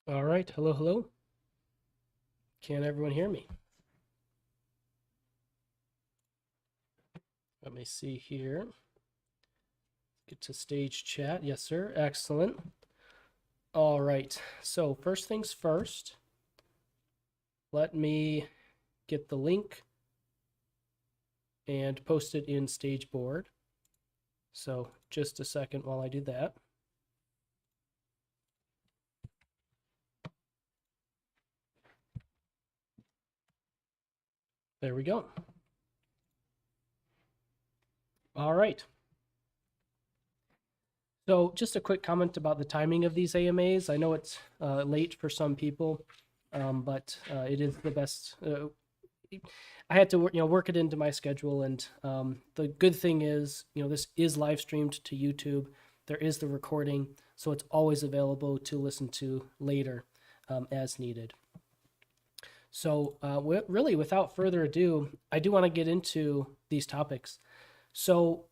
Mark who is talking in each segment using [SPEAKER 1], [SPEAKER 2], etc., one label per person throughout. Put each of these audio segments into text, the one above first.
[SPEAKER 1] All right. Hello, hello. Can everyone hear me? Let me see here. Get to stage chat. Yes, sir. Excellent. All right. So, first things first, let me get the link and post it in stage board. So, just a second while I do that. There we go. All right. So, just a quick comment about the timing of these AMAs. I know it's late for some people, but it is the best. I had to work it into my schedule, and the good thing is this is live streamed to YouTube. There is the recording, so it's always available to listen to later as needed. So really, without further ado, I do want to get into these topics. So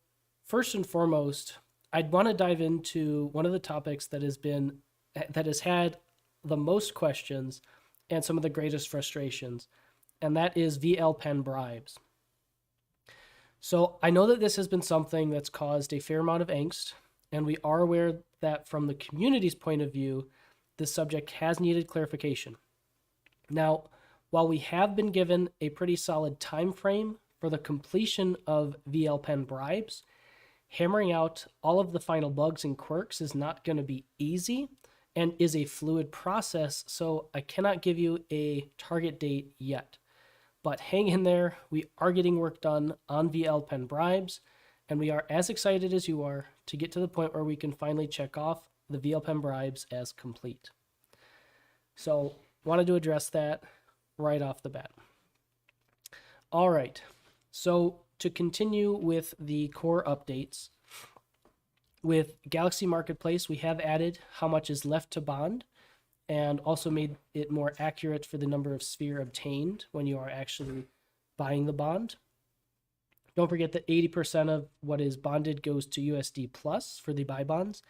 [SPEAKER 1] first and foremost, I'd want to dive into one of the topics that has had the most questions and some of the greatest frustrations, and that is vlPEN bribes. So I know that this has been something that's caused a fair amount of angst, and we are aware that from the community's point of view, this subject has needed clarification. Now, while we have been given a pretty solid time frame for the completion of vlPEN bribes, hammering out all of the final bugs and quirks is not going to be easy and is a fluid process, so I cannot give you a target date yet. But hang in there, we are getting work done on vlPEN bribes, and we are as excited as you are to get to the point where we can finally check off the vlPEN bribes as complete. So, wanted to address that right off the bat. All right, so to continue with the core updates, with Galaxy Marketplace, we have added how much is left to bond and also made it more accurate for the number of sphere obtained when you are actually buying the bond. Don't forget that 80% of what is bonded goes to USD Plus for the buy bonds,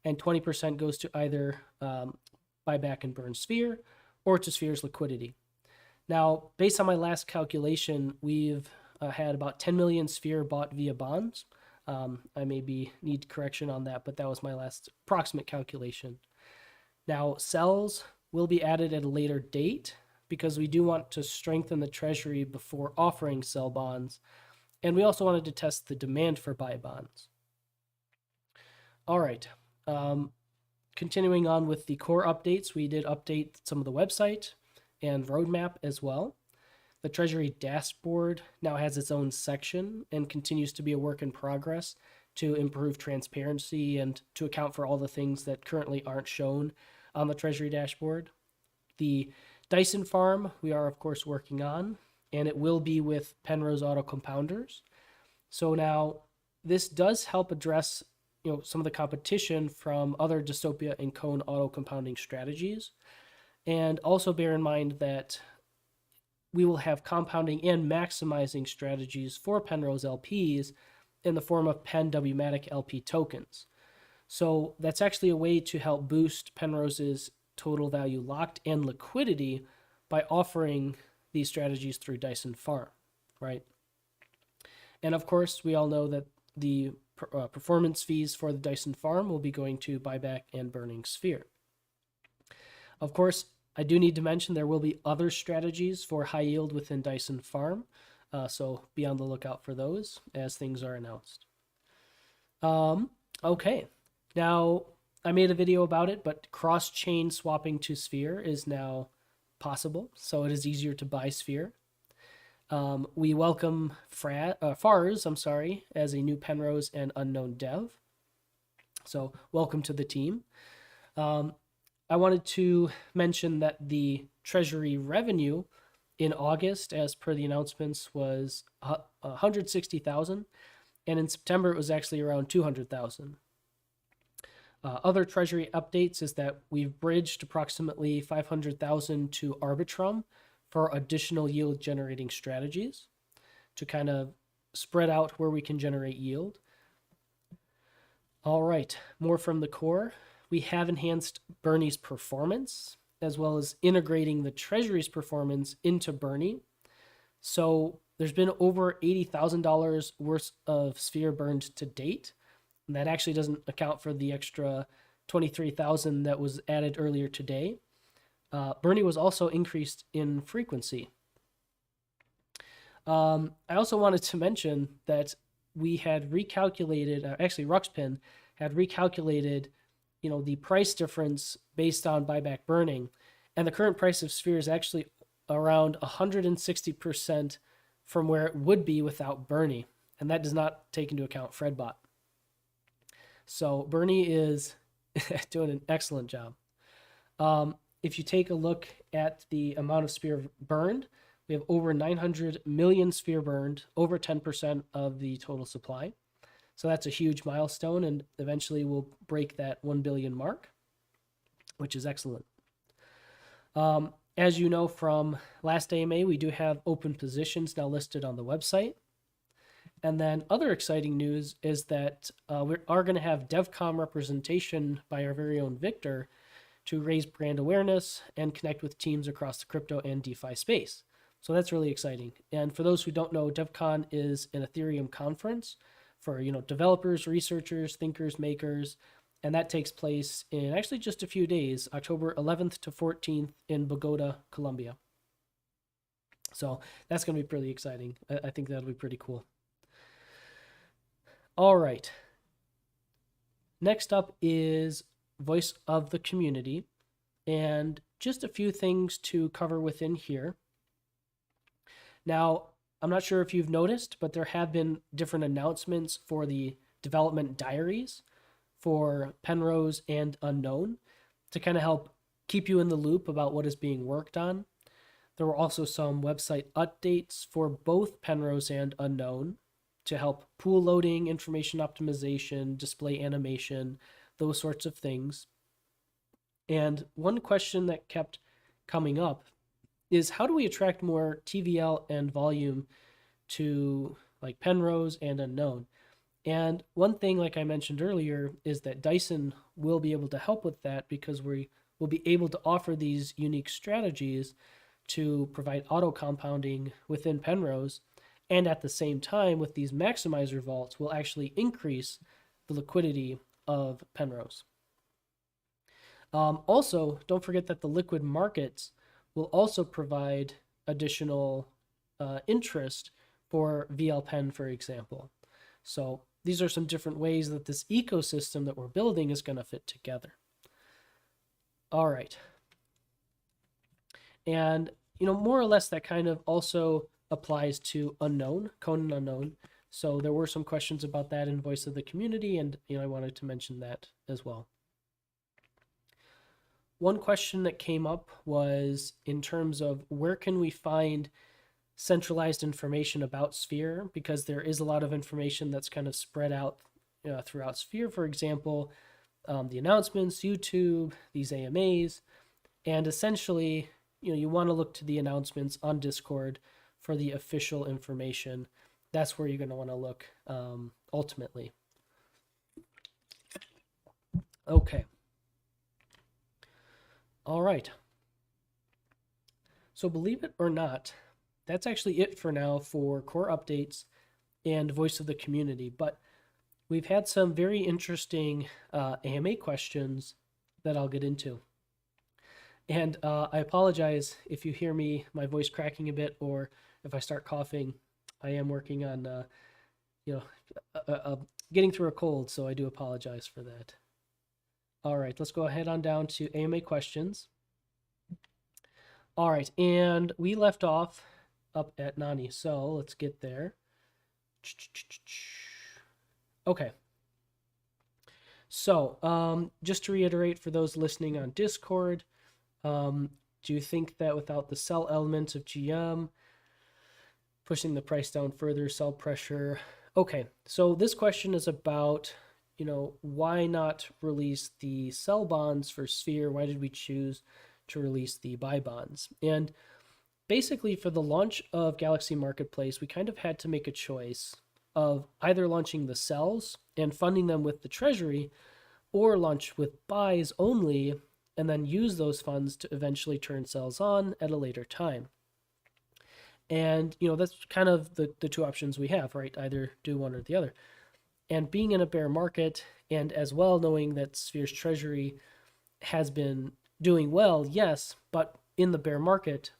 [SPEAKER 1] and 20% goes to either buy back and burn sphere or to sphere's liquidity. Now, based on my last calculation, we've had about 10 million sphere bought via bonds. I maybe need correction on that, but that was my last approximate calculation. Now, cells will be added at a later date because we do want to strengthen the treasury before offering sell bonds, and we also wanted to test the demand for buy bonds. All right. Continuing on with the core updates, we did update some of the website and roadmap as well. The Treasury dashboard now has its own section and continues to be a work in progress to improve transparency and to account for all the things that currently aren't shown on the Treasury dashboard. The Dyson farm we are, of course, working on, and it will be with Penrose Auto Compounders. So now this does help address some of the competition from other Dystopia and Cone auto compounding strategies. And also bear in mind that we will have compounding and maximizing strategies for Penrose LPs in the form of Pen Wmatic LP tokens. So that's actually a way to help boost Penrose's total value locked and liquidity by offering these strategies through Dyson Farm, right? And of course, we all know that the performance fees for the Dyson Farm will be going to buyback and burning sphere. Of course, I do need to mention there will be other strategies for high yield within Dyson Farm, so be on the lookout for those as things are announced. Okay, now I made a video about it, but cross-chain swapping to Sphere is now possible, so it is easier to buy Sphere. We welcome Fars, as a new Penrose and unknown dev. So welcome to the team. I wanted to mention that the Treasury revenue in August, as per the announcements, was 160,000, and in September it was actually around 200,000. Other Treasury updates is that we've bridged approximately 500,000 to Arbitrum for additional yield generating strategies to kind of spread out where we can generate yield. All right, more from the core. We have enhanced Burnie's performance, as well as integrating the Treasury's performance into Burnie. So there's been over $80,000 worth of sphere burned to date. And that actually doesn't account for the extra 23,000 that was added earlier today. Burnie was also increased in frequency. I also wanted to mention that we had recalculated, actually Ruxpin had recalculated, the price difference based on buyback burning. And the current price of sphere is actually around 160% from where it would be without Burnie. And that does not take into account Fredbot. So Burnie is doing an excellent job. If you take a look at the amount of sphere burned, we have over 900 million sphere burned, over 10% of the total supply. So that's a huge milestone, and eventually we'll break that 1 billion mark, which is excellent. As you know from last AMA, we do have open positions now listed on the website. And then other exciting news is that we are going to have DevCom representation by our very own Victor to raise brand awareness and connect with teams across the crypto and DeFi space. So that's really exciting. And for those who don't know, DevCon is an Ethereum conference for developers, researchers, thinkers, makers, and that takes place in actually just a few days, October 11th to 14th in Bogota, Colombia. So that's going to be pretty exciting. I think that'll be pretty cool. All right. Next up is Voice of the Community, and just a few things to cover within here. Now, I'm not sure if you've noticed, but there have been different announcements for the development diaries for Penrose and Unknown to kind of help keep you in the loop about what is being worked on. There were also some website updates for both Penrose and Unknown to help pool loading, information optimization, display animation, those sorts of things. And one question that kept coming up is, how do we attract more TVL and volume to like Penrose and Unknown? And one thing, like I mentioned earlier, is that Dyson will be able to help with that, because we will be able to offer these unique strategies to provide auto compounding within Penrose. And at the same time, with these maximizer vaults, will actually increase the liquidity of Penrose. Also, don't forget that the liquid markets will also provide additional interest for vlPEN, for example. So these are some different ways that this ecosystem that we're building is going to fit together. All right. And, more or less that kind of also applies to Unknown, Conan Unknown. So there were some questions about that in Voice of the Community, and I wanted to mention that as well. One question that came up was in terms of where can we find centralized information about Sphere, because there is a lot of information that's kind of spread out throughout Sphere. For example, the announcements, YouTube, these AMAs, and essentially, you want to look to the announcements on Discord for the official information. That's where you're going to want to look ultimately. Okay. All right. So believe it or not, that's actually it for now for core updates and Voice of the Community. But we've had some very interesting AMA questions that I'll get into. And I apologize if you hear my voice cracking a bit, or if I start coughing. I am working on, getting through a cold, so I do apologize for that. All right, let's go ahead on down to AMA questions. All right, and we left off up at Nani, so let's get there. Okay. So, just to reiterate for those listening on Discord, do you think that without the sell element of GM, pushing the price down further, sell pressure? Okay, so this question is about, why not release the sell bonds for Sphere? Why did we choose to release the buy bonds? And basically, for the launch of Galaxy Marketplace, we kind of had to make a choice of either launching the sells and funding them with the Treasury, or launch with buys only and then use those funds to eventually turn cells on at a later time. And, that's kind of the two options we have, right? Either do one or the other. And being in a bear market, and as well knowing that Sphere's treasury has been doing well, yes, but in the bear market,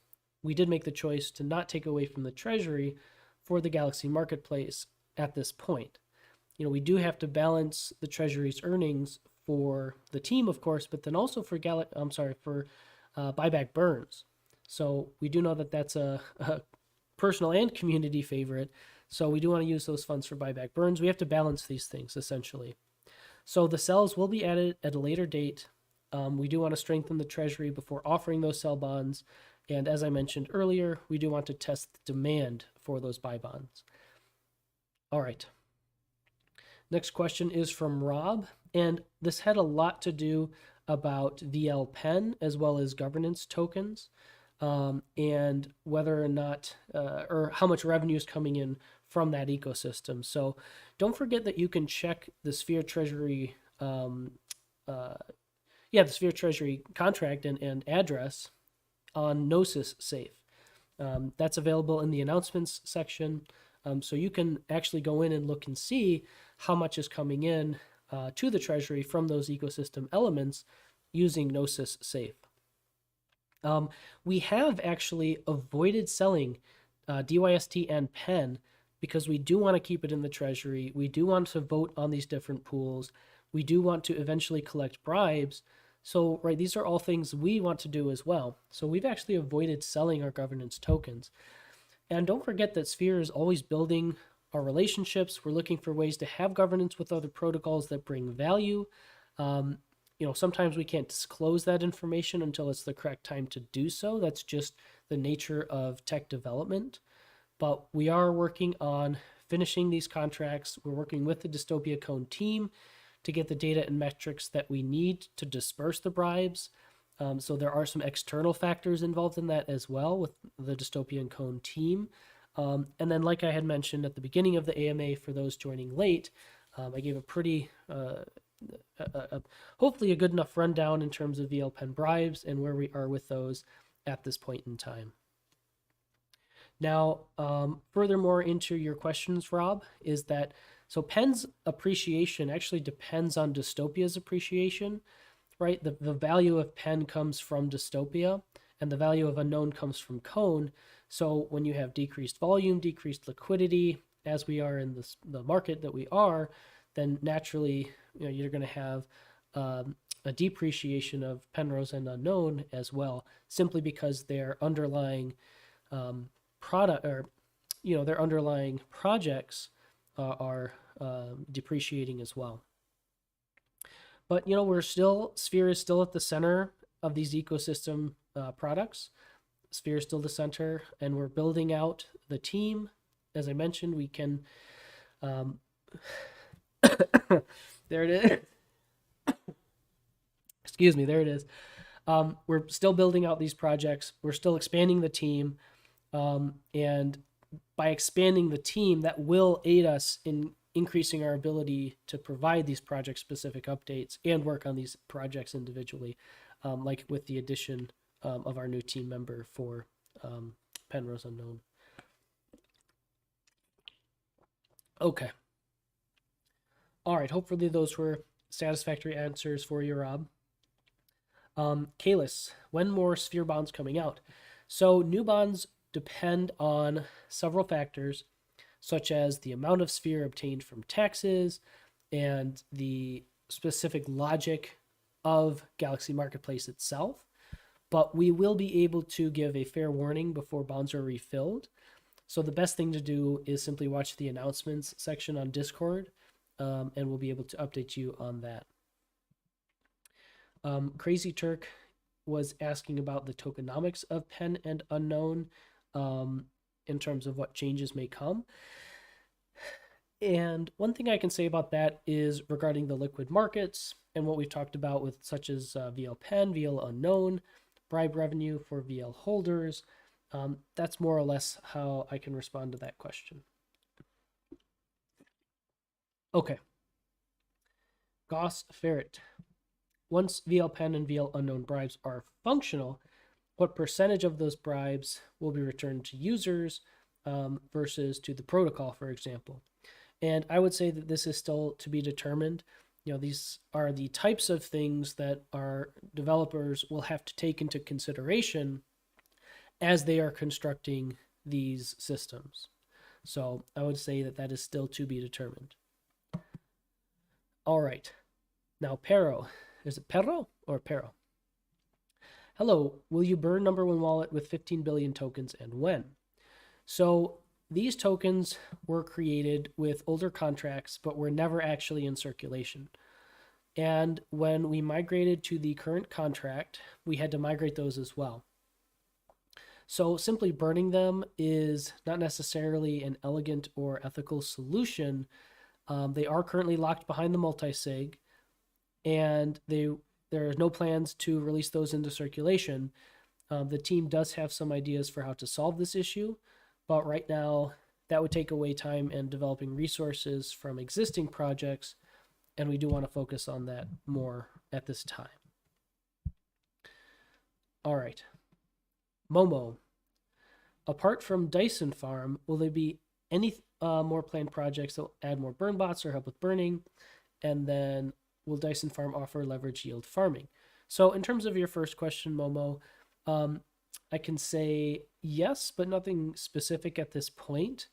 [SPEAKER 1] we did make the choice to not take away from the treasury for the Galaxy marketplace at this point. We do have to balance the treasury's earnings for the team, of course, but then also for buyback burns. So we do know that that's a personal and community favorite. So we do want to use those funds for buyback burns. We have to balance these things essentially. So the cells will be added at a later date. We do want to strengthen the treasury before offering those sell bonds. And as I mentioned earlier, we do want to test the demand for those buy bonds. All right. Next question is from Rob, and this had a lot to do about vlPEN as well as governance tokens, and whether or not, or how much revenue is coming in from that ecosystem. So don't forget that you can check the Sphere Treasury, the Sphere Treasury contract and address on Gnosis Safe. That's available in the announcements section. So you can actually go in and look and see how much is coming in to the treasury from those ecosystem elements using Gnosis Safe. We have actually avoided selling DYST and PEN because we do want to keep it in the treasury. We do want to vote on these different pools. We do want to eventually collect bribes. So, right, these are all things we want to do as well. So we've actually avoided selling our governance tokens. And don't forget that Sphere is always building our relationships. We're looking for ways to have governance with other protocols that bring value. Sometimes we can't disclose that information until it's the correct time to do so. That's just the nature of tech development. But we are working on finishing these contracts. We're working with the Dystopia Cone team to get the data and metrics that we need to disperse the bribes. So there are some external factors involved in that as well with the Dystopian Cone team. And then, like I had mentioned at the beginning of the AMA, for those joining late, I gave a pretty, hopefully a good enough rundown in terms of vlPEN bribes and where we are with those at this point in time. Now, furthermore into your questions, Rob, is that so PEN's appreciation actually depends on Dystopia's appreciation, right? The value of PEN comes from Dystopia, and the value of unknown comes from Cone. So when you have decreased volume, decreased liquidity, as we are in the market that we are, then naturally you're going to have a depreciation of Penrose and unknown as well, simply because their underlying their underlying projects are depreciating as well. But Sphere is still at the center of these ecosystem products. Sphere is still the center, and we're building out the team. As I mentioned, we can there it is. Excuse me, there it is. We're still building out these projects. We're still expanding the team. And by expanding the team, that will aid us in increasing our ability to provide these project-specific updates and work on these projects individually, like with the addition of our new team member for Penrose Unknown. Okay. All right, hopefully those were satisfactory answers for you, Rob. Kalis, when more Sphere bonds coming out? So new bonds depend on several factors, such as the amount of Sphere obtained from taxes and the specific logic of Galaxy Marketplace itself. But we will be able to give a fair warning before bonds are refilled. So the best thing to do is simply watch the announcements section on Discord, and we'll be able to update you on that. Crazy Turk was asking about the tokenomics of PEN and Unknown in terms of what changes may come. And one thing I can say about that is regarding the liquid markets and what we've talked about with such as vlPEN, VL Unknown, bribe revenue for VL holders. That's more or less how I can respond to that question. Okay. Goss Ferret. once vlPEN and vlunknown bribes are functional, what percentage of those bribes will be returned to users versus to the protocol, for example. And I would say that this is still to be determined. These are the types of things that our developers will have to take into consideration as they are constructing these systems. So I would say that that is still to be determined. All right. Now, Pero. Is it Pero or Pero? Hello, will you burn number one wallet with 15 billion tokens and when? So these tokens were created with older contracts, but were never actually in circulation. And when we migrated to the current contract, we had to migrate those as well. So simply burning them is not necessarily an elegant or ethical solution. They are currently locked behind the multisig, and there are no plans to release those into circulation. The team does have some ideas for how to solve this issue, but right now that would take away time and developing resources from existing projects, and we do want to focus on that more at this time. All right. Momo. Apart from Dyson Farm, will there be any more planned projects that will add more burn bots or help with burning? And then will Dyson Farm offer leverage yield farming? So in terms of your first question, Momo, I can say yes, but nothing specific at this point,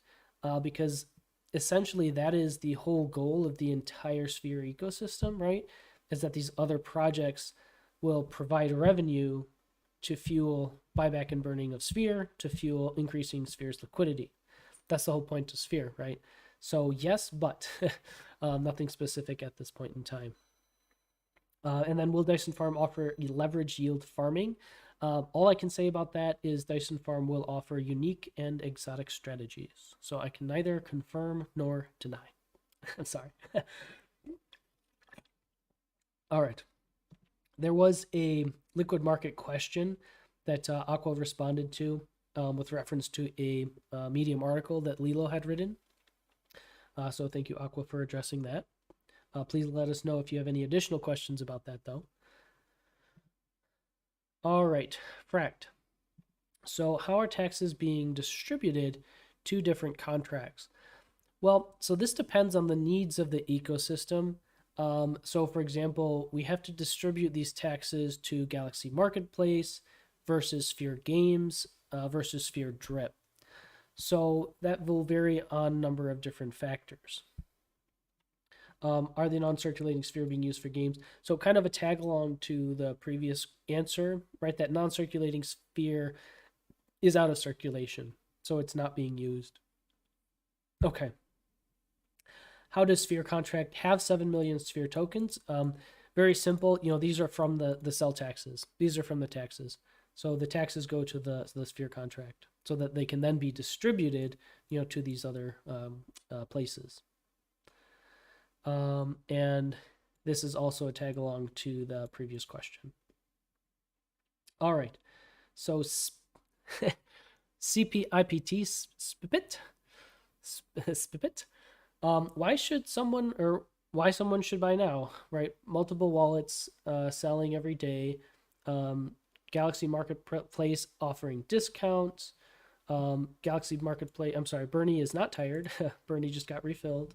[SPEAKER 1] because essentially that is the whole goal of the entire Sphere ecosystem, right? Is that these other projects will provide revenue to fuel buyback and burning of Sphere, to fuel increasing Sphere's liquidity. That's the whole point of Sphere, right? So yes, but nothing specific at this point in time. And then will Dyson Farm offer leverage yield farming? All I can say about that is Dyson Farm will offer unique and exotic strategies. So I can neither confirm nor deny. I'm sorry. All right. There was a liquid market question that Aqua responded to with reference to a Medium article that Lilo had written. So thank you, Aqua, for addressing that. Please let us know if you have any additional questions about that, though. All right, Fract. So how are taxes being distributed to different contracts? Well, so this depends on the needs of the ecosystem. So for example, we have to distribute these taxes to Galaxy Marketplace versus Sphere Games versus Sphere Drip. So that will vary on a number of different factors. Are the non-circulating Sphere being used for games? So kind of a tag along to the previous answer, right? That non-circulating Sphere is out of circulation, so it's not being used. Okay. How does Sphere contract have 7 million Sphere tokens? Very simple. These are from the sell taxes. These are from the taxes. So the taxes go to the Sphere contract so that they can then be distributed, to these other places. And this is also a tag along to the previous question. All right. So CPIPT Spipit. Why someone should buy now, right? Multiple wallets selling every day. Galaxy Marketplace offering discounts. Galaxy Marketplace, I'm sorry, Burnie is not tired. Burnie just got refilled.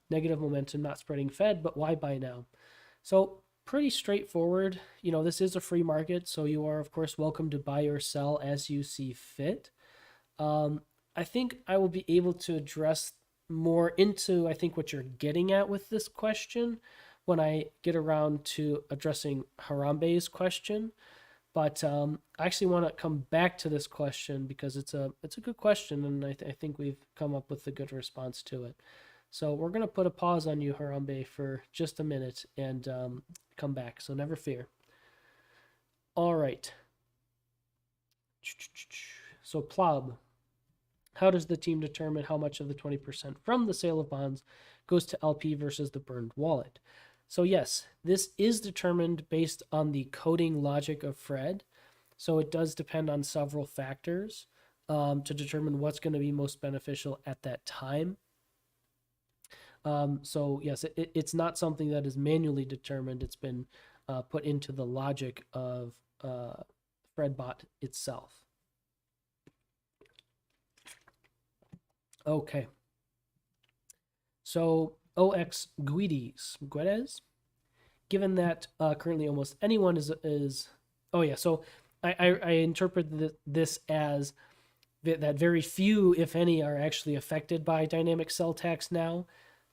[SPEAKER 1] Negative momentum, not spreading Fed, but why buy now? So pretty straightforward. This is a free market, so you are, of course, welcome to buy or sell as you see fit. I think I will be able to address more into, I think, what you're getting at with this question when I get around to addressing Harambe's question. But I actually want to come back to this question because it's a good question, and I think we've come up with a good response to it. So we're going to put a pause on you, Harambe, for just a minute and come back. So never fear. All right. So Plob, how does the team determine how much of the 20% from the sale of bonds goes to LP versus the burned wallet? So yes, this is determined based on the coding logic of Fred. So it does depend on several factors to determine what's going to be most beneficial at that time. So yes, it's not something that is manually determined. It's been put into the logic of Fredbot itself. Okay. So OX Guedes, given that currently almost anyone is oh yeah, so I interpret this as that very few, if any, are actually affected by dynamic cell tax now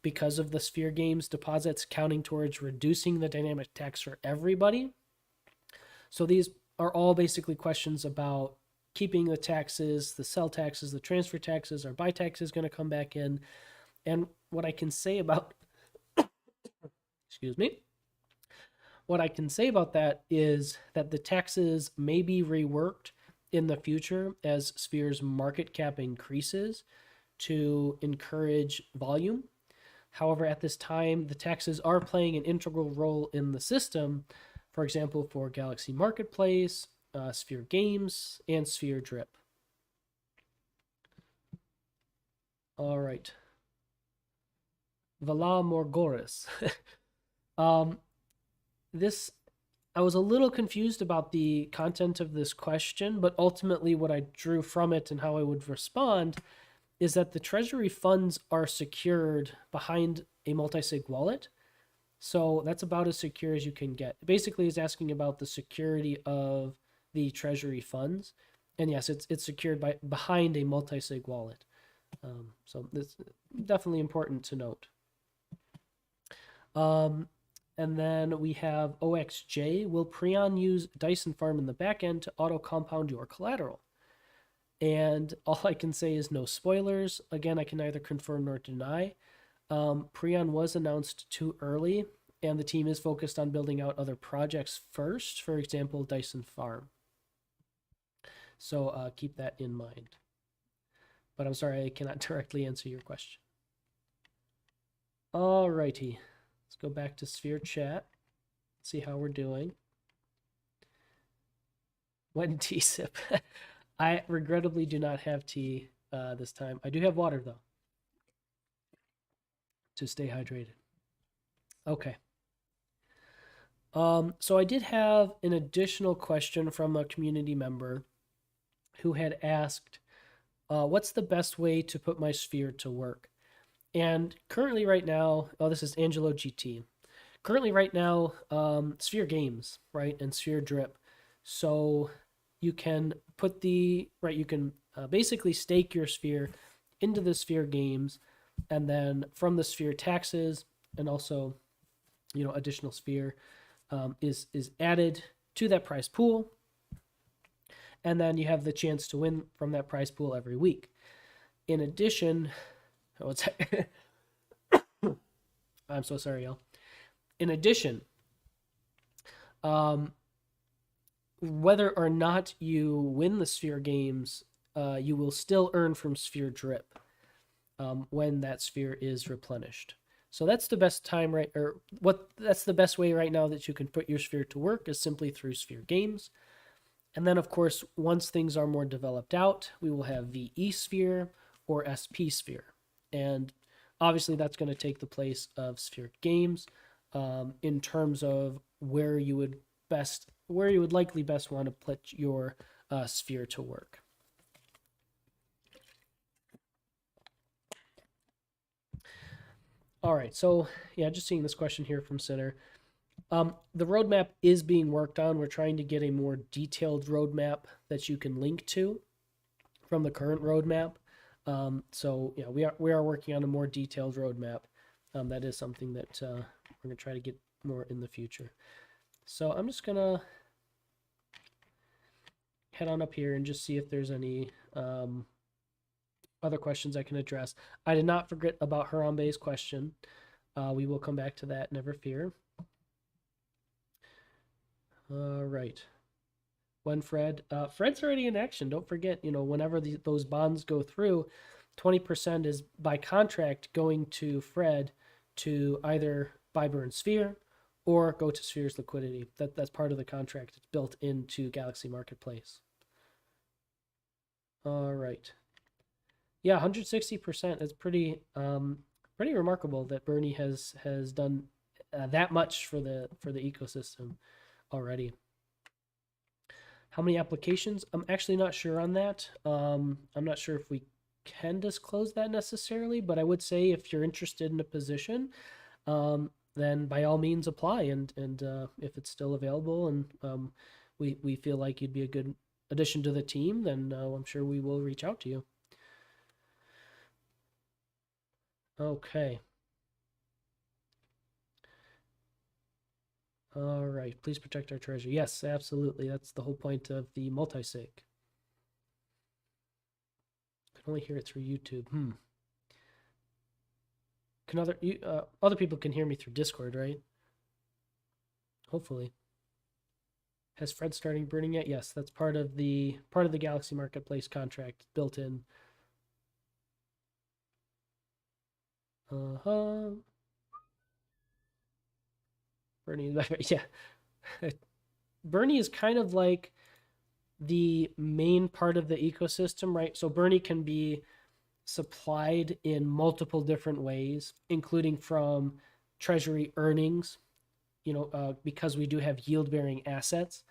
[SPEAKER 1] because of the Sphere Games deposits counting towards reducing the dynamic tax for everybody. So these are all basically questions about keeping the taxes, the cell taxes, the transfer taxes, are buy taxes going to come back in? And what I can say about, excuse me, what I can say about that is that the taxes may be reworked in the future as Sphere's market cap increases to encourage volume. However, at this time, the taxes are playing an integral role in the system, for example, for Galaxy Marketplace, Sphere Games, and Sphere Drip. All right. Vala Morgoris. This, I was a little confused about the content of this question, but ultimately what I drew from it and how I would respond is that the Treasury funds are secured behind a multi-sig wallet. So that's about as secure as you can get. Basically, is asking about the security of the Treasury funds. And yes, it's secured behind a multi-sig wallet. So that's definitely important to note. And then we have OXJ. Will Prion use Dyson Farm in the backend to auto-compound your collateral? And all I can say is no spoilers. Again, I can neither confirm nor deny. Prion was announced too early, and the team is focused on building out other projects first, for example, Dyson Farm. So keep that in mind. But I'm sorry, I cannot directly answer your question. Alrighty. Let's go back to Sphere Chat. See how we're doing. When tea sip. I regrettably do not have tea this time. I do have water, though, to stay hydrated. Okay. So I did have an additional question from a community member who had asked, what's the best way to put my Sphere to work? And currently right now, oh, this is Angelo GT. Currently right now, Sphere Games, right, and Sphere Drip. So you can put you can basically stake your Sphere into the Sphere Games, and then from the Sphere taxes and also, additional Sphere is added to that prize pool, and then you have the chance to win from that prize pool every week. In addition, I'm so sorry, y'all. In addition, whether or not you win the Sphere Games, you will still earn from Sphere Drip when that Sphere is replenished. So that's the best time, that's the best way right now that you can put your Sphere to work is simply through Sphere Games. And then, of course, once things are more developed out, we will have VE Sphere or SP Sphere. And obviously that's going to take the place of Sphere Games in terms of where you would likely best want to put your Sphere to work. All right, so yeah, just seeing this question here from Sinner. The roadmap is being worked on. We're trying to get a more detailed roadmap that you can link to from the current roadmap. So yeah, we are working on a more detailed roadmap. That is something that we're gonna try to get more in the future. So I'm just gonna head on up here and just see if there's any other questions I can address. I did not forget about Harambe's question. We will come back to that, never fear. All right. When Fred's already in action. Don't forget, whenever those bonds go through, 20% is by contract going to Fred to either buy Burn Sphere or go to Sphere's liquidity. That's part of the contract. It's built into Galaxy Marketplace. All right. Yeah, 160%. It's pretty pretty remarkable that Burnie has done that much for the ecosystem already. How many applications? I'm actually not sure on that. I'm not sure if we can disclose that necessarily, but I would say if you're interested in a position, then by all means apply. And if it's still available and we feel like you'd be a good addition to the team, then I'm sure we will reach out to you. Okay. All right. Please protect our treasure. Yes, absolutely. That's the whole point of the multi-sig. Can only hear it through YouTube. Can other people can hear me through Discord, right? Hopefully. Has Fred starting burning yet? Yes, that's part of the Galaxy Marketplace contract built in. Burnie, yeah. Burnie is kind of like the main part of the ecosystem, right? So Burnie can be supplied in multiple different ways, including from Treasury earnings, because we do have yield-bearing assets.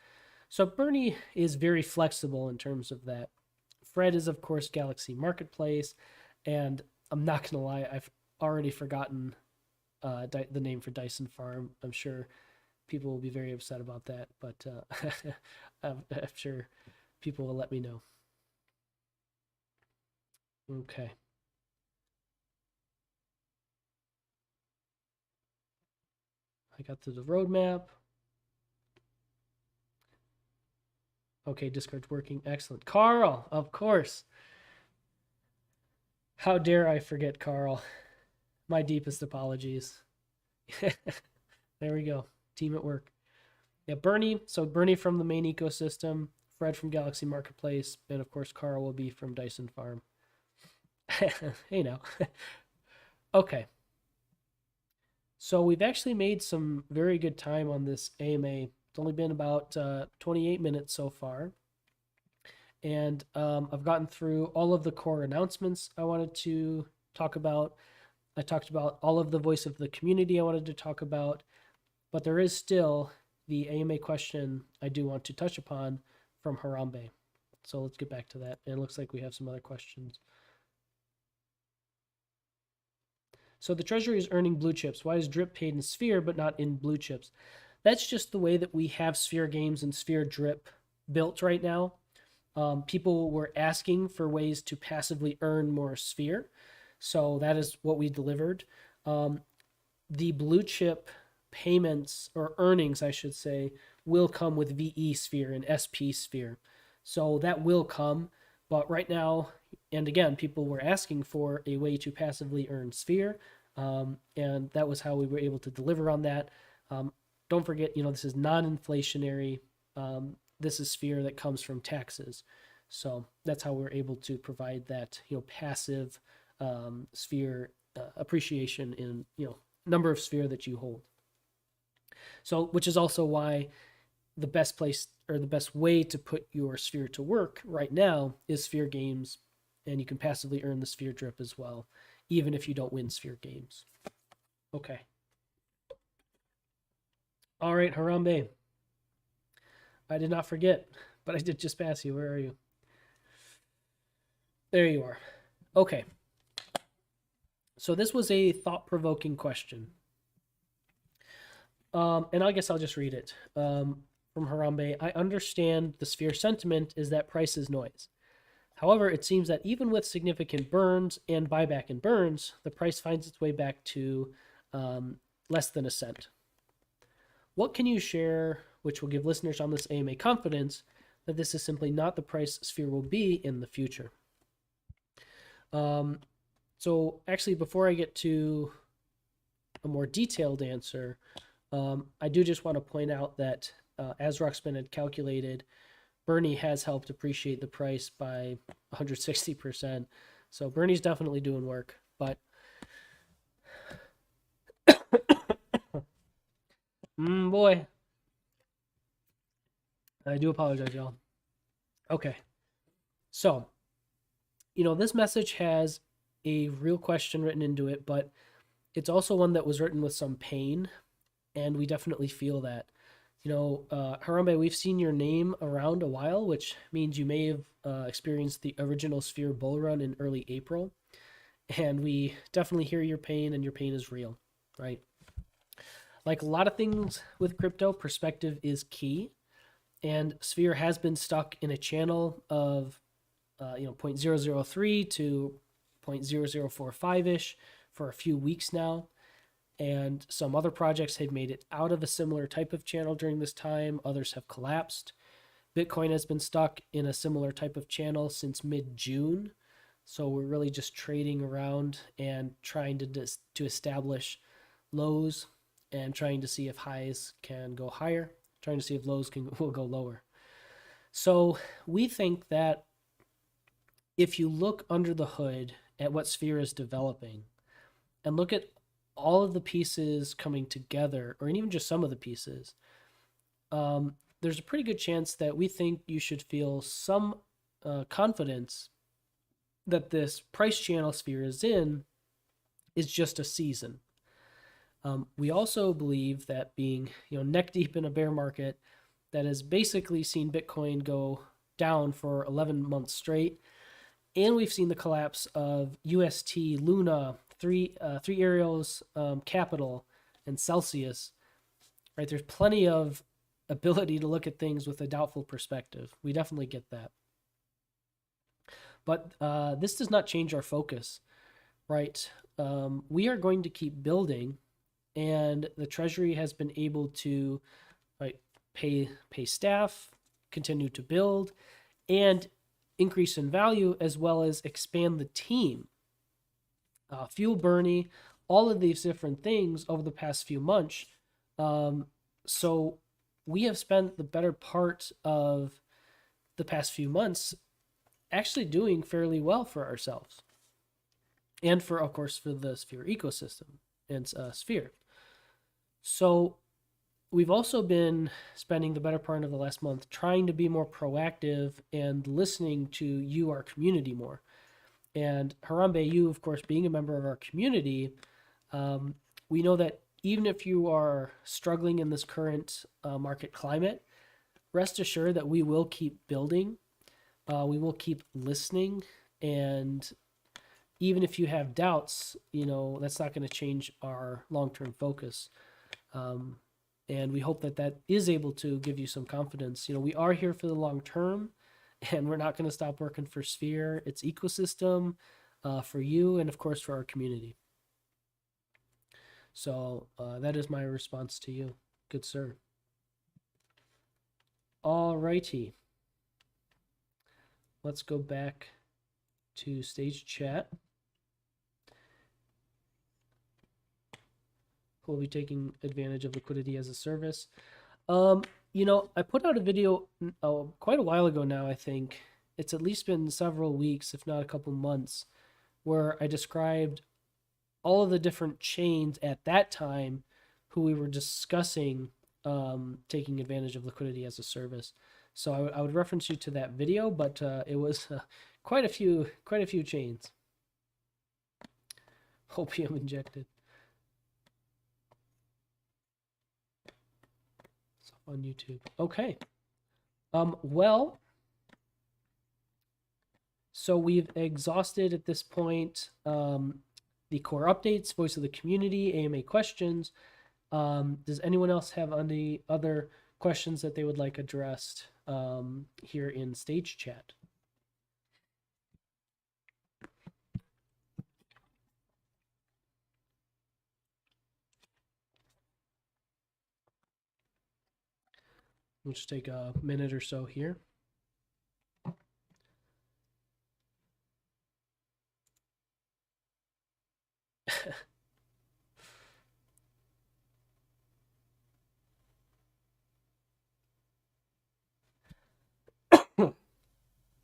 [SPEAKER 1] So Burnie is very flexible in terms of that. Fred is, of course, Galaxy Marketplace, and I'm not going to lie, I've already forgotten the name for Dyson Farm. I'm sure people will be very upset about that, but I'm sure people will let me know. Okay. I got to the roadmap. Okay, Discord's working. Excellent. Carl, of course. How dare I forget Carl? My deepest apologies. There we go. Team at work. Yeah, Burnie. So Burnie from the main ecosystem, Fred from Galaxy Marketplace, and of course Carl will be from Dyson Farm. Hey now. Okay. So we've actually made some very good time on this AMA. It's only been about 28 minutes so far. And I've gotten through all of the core announcements I wanted to talk about. I talked about all of the voice of the community I wanted to talk about. But there is still the AMA question I do want to touch upon from Harambe. So let's get back to that. And it looks like we have some other questions. So the Treasury is earning blue chips. Why is drip paid in Sphere but not in blue chips? That's just the way that we have Sphere games and Sphere drip built right now. People were asking for ways to passively earn more Sphere. So that is what we delivered. The blue chip payments, or earnings, I should say, will come with VE Sphere and SP Sphere. So that will come. But right now, and again, people were asking for a way to passively earn Sphere. And that was how we were able to deliver on that. Don't forget, this is non-inflationary. This is Sphere that comes from taxes. So that's how we're able to provide that, passive Sphere appreciation in, number of Sphere that you hold. So, which is also why the best place or the best way to put your Sphere to work right now is Sphere games, and you can passively earn the Sphere drip as well, even if you don't win Sphere games. Okay. All right, Harambe. I did not forget, but I did just pass you. Where are you? There you are. Okay. So this was a thought-provoking question. And I guess I'll just read it. From Harambe, I understand the Sphere sentiment is that price is noise. However, it seems that even with significant burns and buyback in burns, the price finds its way back to less than a cent. What can you share which will give listeners on this AMA confidence that this is simply not the price Sphere will be in the future? So actually, before I get to a more detailed answer, I do just want to point out that as Ruxpin had calculated, Burnie has helped appreciate the price by 160%. So Burnie's definitely doing work, but boy, I do apologize, y'all. Okay, so this message has a real question written into it, but It's also one that was written with some pain, and we definitely feel that. Harambe, we've seen your name around a while, which means you may have experienced the original Sphere bull run in early April. And we definitely hear your pain, and your pain is real, right? Like a lot of things with crypto, perspective is key. And Sphere has been stuck in a channel of 0.003 to 0.0045 ish for a few weeks now. And some other projects have made it out of a similar type of channel during this time. Others have collapsed. Bitcoin has been stuck in a similar type of channel since mid-June. So we're really just trading around and trying to establish lows and trying to see if highs can go higher, trying to see if lows will go lower. So we think that if you look under the hood at what Sphere is developing and look at all of the pieces coming together, or even just some of the pieces, there's a pretty good chance that we think you should feel some confidence that this price channel Sphere is in is just a season. We also believe that being neck deep in a bear market that has basically seen Bitcoin go down for 11 months straight, and we've seen the collapse of UST, Luna, three Ariels, Capital, and Celsius. Right, there's plenty of ability to look at things with a doubtful perspective. We definitely get that. But this does not change our focus, right? We are going to keep building, and the Treasury has been able to pay staff, continue to build, and increase in value, as well as expand the team. Fuel Burnie, all of these different things over the past few months. So we have spent the better part of the past few months actually doing fairly well for ourselves. And for, of course, for the Sphere ecosystem and Sphere. So we've also been spending the better part of the last month trying to be more proactive and listening to you, our community, more. And Harambe, you, of course, being a member of our community, we know that even if you are struggling in this current market climate, rest assured that we will keep building. We will keep listening. And even if you have doubts, that's not going to change our long-term focus. And we hope that that is able to give you some confidence. We are here for the long term, and we're not going to stop working for Sphere, its ecosystem, for you, and of course for our community. So that is my response to you, good sir. All righty. Let's go back to stage chat. We'll be taking advantage of liquidity as a service. I put out a video quite a while ago now, I think. It's at least been several weeks, if not a couple months, where I described all of the different chains at that time who we were discussing taking advantage of liquidity as a service. So I would reference you to that video, but it was quite a few chains. Opium injected. On YouTube. Okay. Well, so we've exhausted at this point the core updates, voice of the community, AMA questions. Does anyone else have any other questions that they would like addressed here in stage chat? We'll just take a minute or so here.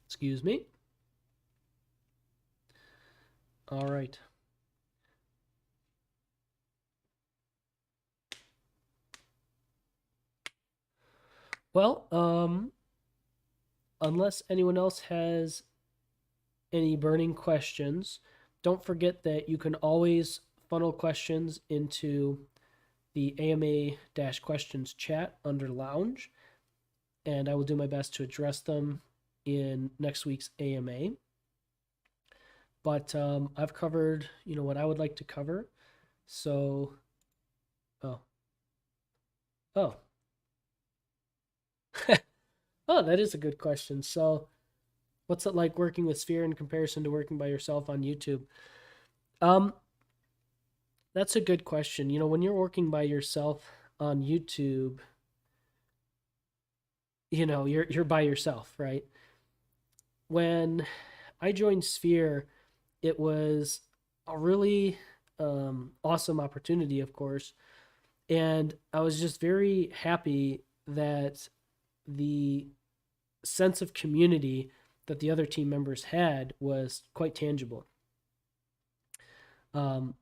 [SPEAKER 1] Excuse me. All right. Well, unless anyone else has any burning questions, don't forget that you can always funnel questions into the AMA-questions chat under Lounge, and I will do my best to address them in next week's AMA. But I've covered, what I would like to cover. So, oh, oh, oh, that is a good question. So, what's it like working with Sphere in comparison to working by yourself on YouTube? Um, that's a good question. When you're working by yourself on YouTube, you're by yourself, right? When I joined Sphere, it was a really awesome opportunity, of course, and I was just very happy that the sense of community that the other team members had was quite tangible. Um,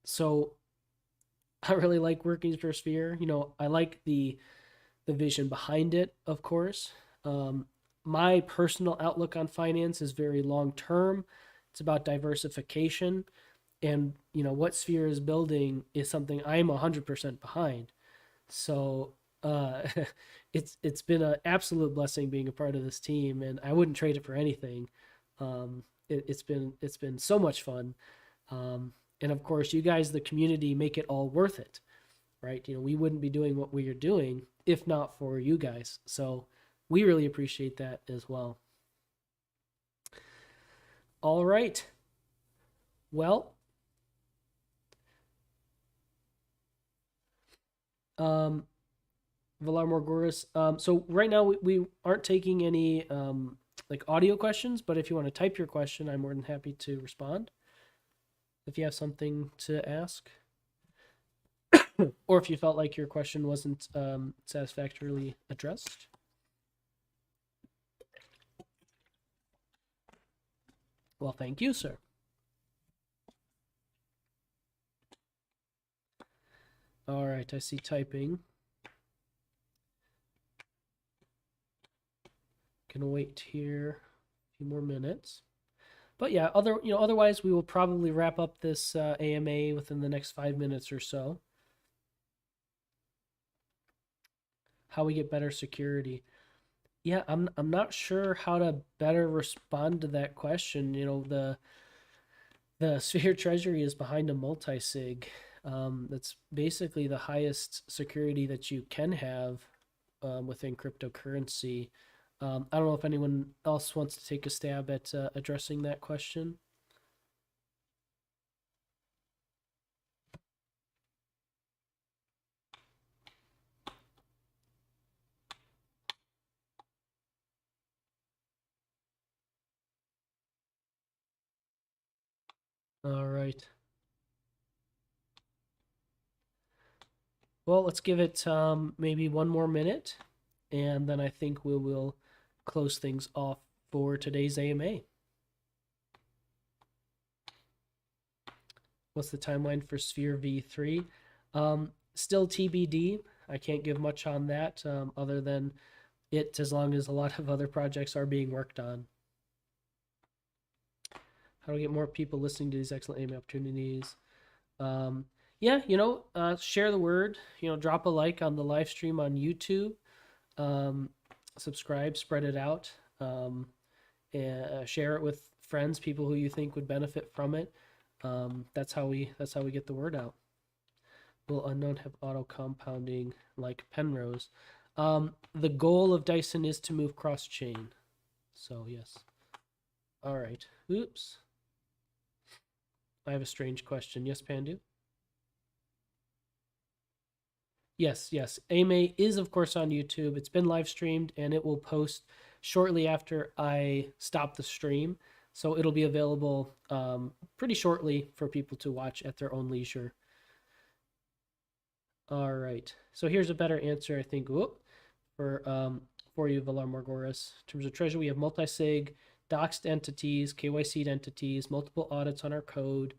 [SPEAKER 1] so I really like working for Sphere. I like the vision behind it, of course. My personal outlook on finance is very long term. It's about diversification, and what Sphere is building is something I'm 100% behind. So uh, it's been an absolute blessing being a part of this team, and I wouldn't trade it for anything. It's been so much fun, and of course, you guys, the community, make it all worth it, right? We wouldn't be doing what we are doing if not for you guys. So we really appreciate that as well. All right. Well, Valar Morghuris. So right now we aren't taking any like audio questions, but if you want to type your question, I'm more than happy to respond. If you have something to ask, or if you felt like your question wasn't satisfactorily addressed. Well, thank you, sir. All right, I see typing. Gonna wait here a few more minutes. But yeah, otherwise we will probably wrap up this AMA within the next 5 minutes or so. How we get better security? Yeah, I'm not sure how to better respond to that question. The Sphere Treasury is behind a multi-sig. That's basically the highest security that you can have within cryptocurrency. I don't know if anyone else wants to take a stab at addressing that question. All right. Well, let's give it maybe one more minute, and then I think we will close things off for today's AMA. What's the timeline for Sphere V3? Still TBD. I can't give much on that other than it, as long as a lot of other projects are being worked on. How do we get more people listening to these excellent AMA opportunities? Yeah, share the word. Drop a like on the live stream on YouTube. Subscribe, spread it out, and share it with friends, people who you think would benefit from it. That's how we get the word out. Will unknown have auto compounding like Penrose? The goal of Dyson is to move cross chain. So yes. All right. Oops. I have a strange question. Yes, Pandu? Yes. AMA is, of course, on YouTube. It's been live streamed, and it will post shortly after I stop the stream. So it'll be available pretty shortly for people to watch at their own leisure. All right. So here's a better answer, I think, for you, Valar Morghuris. In terms of Treasury, we have multi-sig, doxed entities, KYC'd entities, multiple audits on our code.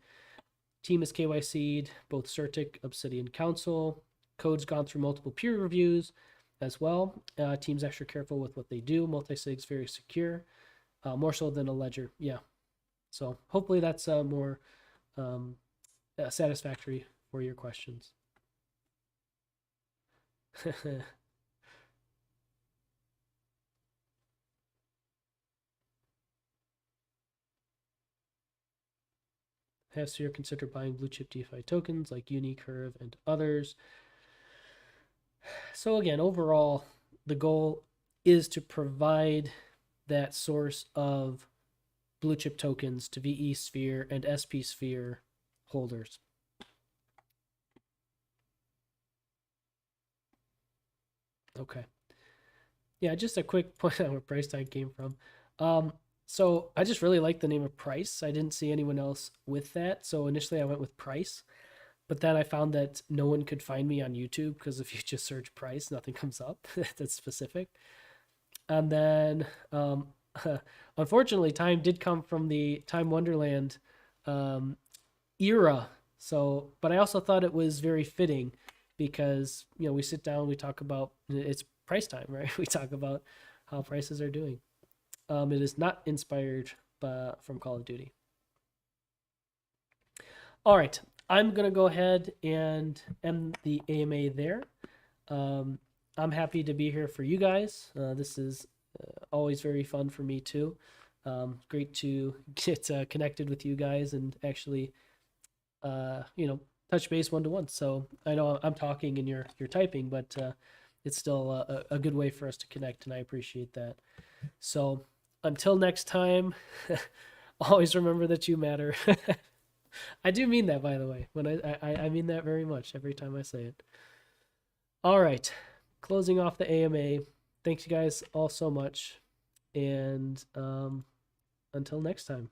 [SPEAKER 1] Team is KYC'd, both Certic, Obsidian Council. Code's gone through multiple peer reviews as well. Team's extra careful with what they do. Multi-sig's very secure, more so than a ledger. Yeah. So hopefully that's more satisfactory for your questions. Has Sphere considered buying blue chip DeFi tokens like Uni, Curve, and others? So again, overall, the goal is to provide that source of blue chip tokens to VE Sphere and SP Sphere holders. Okay. Yeah, just a quick point on where price tag came from. So I just really like the name of Price. I didn't see anyone else with that. So initially I went with Price, but then I found that no one could find me on YouTube because if you just search Price, nothing comes up that's specific. And then, unfortunately, time did come from the Time Wonderland era. So, but I also thought it was very fitting because, we sit down, we talk about it's price time, right? We talk about how prices are doing. It is not inspired from Call of Duty. All right, I'm gonna go ahead and end the AMA there. I'm happy to be here for you guys. This is always very fun for me too. Great to get connected with you guys and actually, touch base one-to-one. So I know I'm talking and you're typing, but it's still a good way for us to connect, and I appreciate that. So until next time, always remember that you matter. I do mean that, by the way. When I mean that very much every time I say it. All right, closing off the AMA. Thanks you guys all so much, and until next time.